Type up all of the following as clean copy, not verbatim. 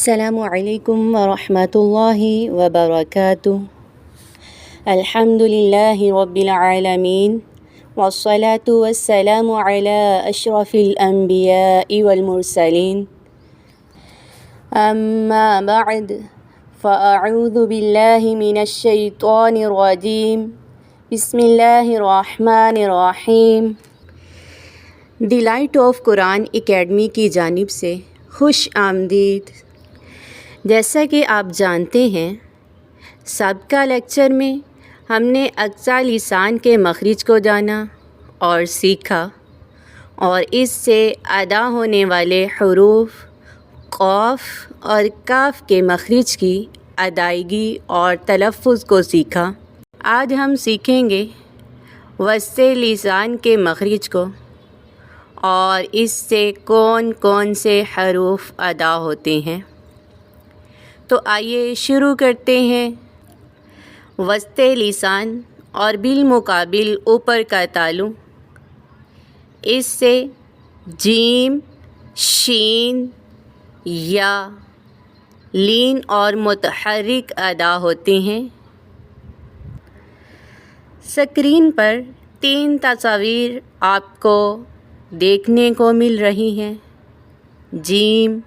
السلام علیکم ورحمۃ اللہ وبرکاتہ۔ الحمد للہ رب العالمین والصلاة والسلام علی اشرف الانبیاء والمرسلین، اما بعد فاعوذ باللہ من الشیطان الرجیم، بسم اللہ الرحمن الرحیم۔ The light of Quran academy کی جانب سے خوش آمدید۔ جیسا کہ آپ جانتے ہیں، سابقہ لیکچر میں ہم نے اقصا لسان کے مخرج کو جانا اور سیکھا، اور اس سے ادا ہونے والے حروف قاف اور کاف کے مخرج کی ادائیگی اور تلفظ کو سیکھا۔ آج ہم سیکھیں گے وسط لسان کے مخرج کو اور اس سے کون کون سے حروف ادا ہوتے ہیں۔ تو آئیے شروع کرتے ہیں۔ وسط لسان اور بالمقابل اوپر کا تالو، اس سے جیم، شین، یا، لین اور متحرک ادا ہوتے ہیں۔ اسکرین پر 3 تصاویر آپ کو دیکھنے کو مل رہی ہیں، جیم،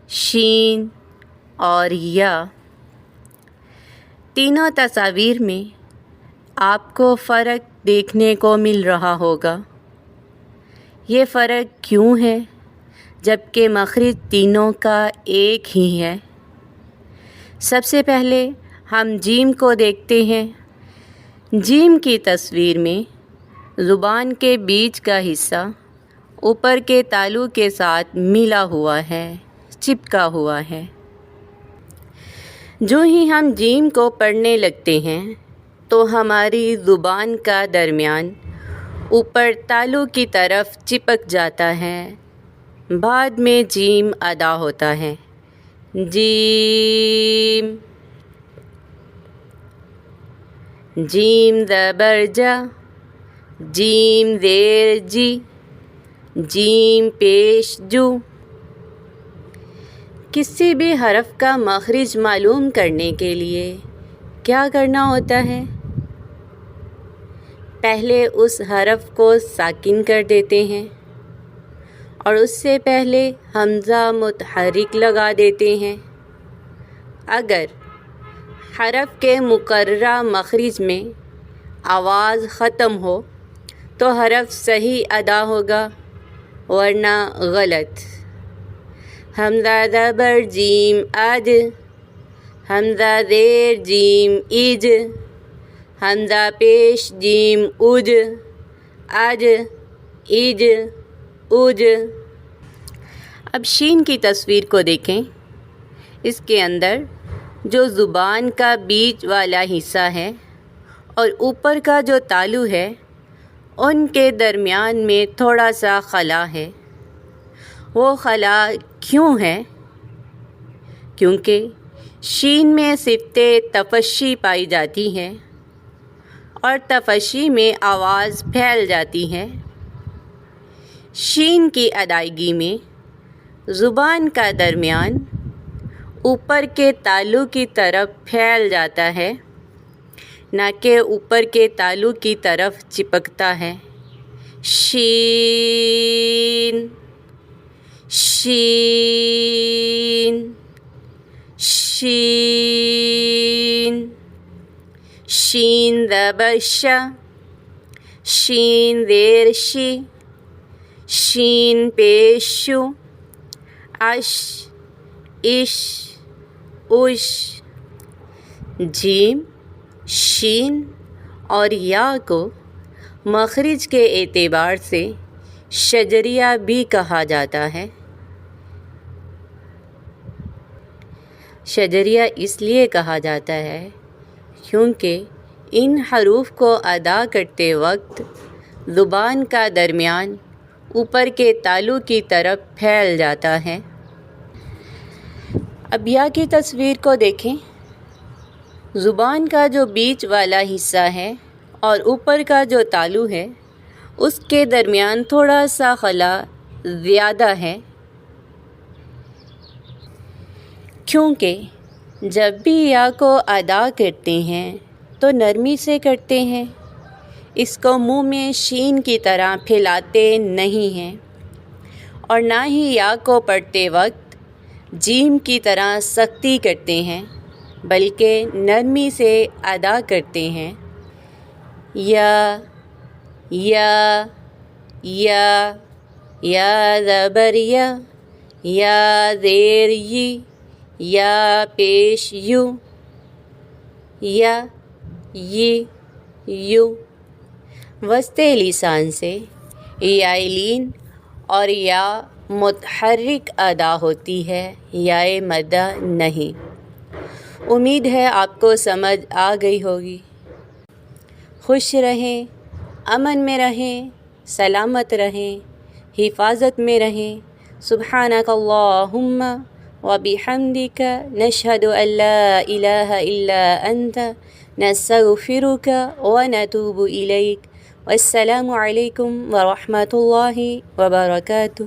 شین اور یا۔ تینوں تصاویر میں آپ کو فرق دیکھنے کو مل رہا ہوگا۔ یہ فرق کیوں ہے جبکہ مخرج تینوں کا ایک ہی ہے؟ سب سے پہلے ہم جیم کو دیکھتے ہیں۔ جیم کی تصویر میں زبان کے بیچ کا حصہ اوپر کے تالو کے ساتھ ملا ہوا ہے، چپکا ہوا ہے۔ جو ہی ہم جیم کو پڑھنے لگتے ہیں تو ہماری زبان کا درمیان اوپر تالو کی طرف چپک جاتا ہے، بعد میں جیم ادا ہوتا ہے۔ جیم، جیم زبر جا، جیم زیر جی، جیم پیش جو۔ کسی بھی حرف کا مخرج معلوم کرنے کے لیے کیا کرنا ہوتا ہے؟ پہلے اس حرف کو ساکن کر دیتے ہیں اور اس سے پہلے حمزہ متحرک لگا دیتے ہیں۔ اگر حرف کے مقررہ مخرج میں آواز ختم ہو تو حرف صحیح ادا ہوگا، ورنہ غلط۔ حمزہ زبر جیم اج، حمزہ زیر جیم ایج، حمزہ پیش جیم اج، اج، ایج، اج۔ اب شین کی تصویر کو دیکھیں۔ اس کے اندر جو زبان کا بیچ والا حصہ ہے اور اوپر کا جو تالو ہے، ان کے درمیان میں تھوڑا سا خلا ہے۔ وہ خلا کیوں ہے؟ کیونکہ شین میں صفت تفشی پائی جاتی ہے اور تفشی میں آواز پھیل جاتی ہے۔ شین کی ادائیگی میں زبان کا درمیان اوپر کے تالو کی طرف پھیل جاتا ہے، نہ کہ اوپر کے تالو کی طرف چپکتا ہے۔ شین، شین، شین، شین زبر شا، شین زیر شی، شین پیش شو، اش، اش، اش۔ جیم، شین اور یا کو مخرج کے اعتبار سے شجریہ بھی کہا جاتا ہے۔ شجریہ اس لیے کہا جاتا ہے کیونکہ ان حروف کو ادا کرتے وقت زبان کا درمیان اوپر کے تالو کی طرف پھیل جاتا ہے۔ اب یا کی تصویر کو دیکھیں۔ زبان کا جو بیچ والا حصہ ہے اور اوپر کا جو تالو ہے، اس کے درمیان تھوڑا سا خلا زیادہ ہے۔ کیونکہ جب بھی یا کو ادا کرتے ہیں تو نرمی سے کرتے ہیں، اس کو منہ میں شین کی طرح پھیلاتے نہیں ہیں، اور نہ ہی یا کو پڑھتے وقت جیم کی طرح سختی کرتے ہیں، بلکہ نرمی سے ادا کرتے ہیں۔ یا زبر یا زیر یا پیش یو وسط لسان سے یائلین اور یا متحرک ادا ہوتی ہے، یا مدہ نہیں۔ امید ہے آپ کو سمجھ آ گئی ہوگی۔ خوش رہیں، امن میں رہیں، سلامت رہیں، حفاظت میں رہیں۔ سبحانک اللہم وبحمدک نشہد ان لا الہ الا انت نستغفرک ونتوب الیک۔ والسلام علیکم ورحمۃ اللہ وبرکاتہ۔